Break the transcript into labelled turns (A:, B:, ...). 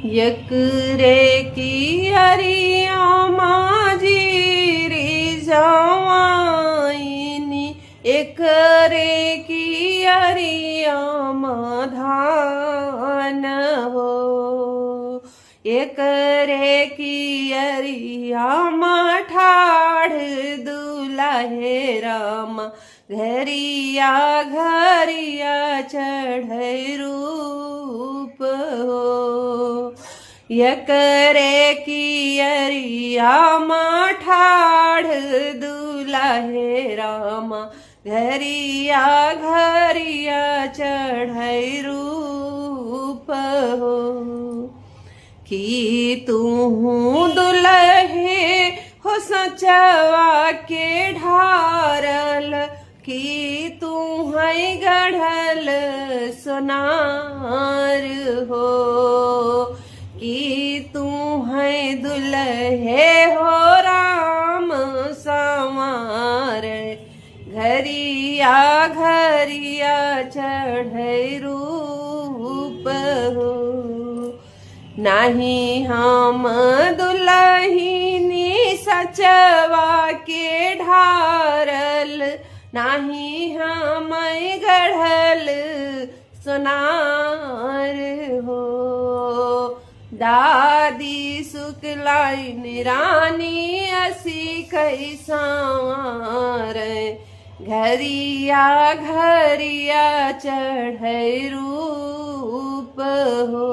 A: यकरे की अरिया माझी रिझवाईनी एकरे की अरिया मधान हो एकरे की अरिया मठाड़ दुलाहे राम घरिया घरिया चढ़ै रूप हो यकरे की अरिया मठाड़ दुलाहे राम घरिया घरिया चढ़ै रूप हो कि तू दुलहे हो सचवा के ढारल कि तू है गढ़ल सोनार हो कि तू है दुलहे हो राम संवार घरिया घरिया चढ़ै रूप हो नाही हम दुलहिनी सचवा के ढारल नाही हम गढ़ल सोनार हो दादी शुक्लाइन रानी असी कैसार घरिया घरिया चढ़ै रूप हो।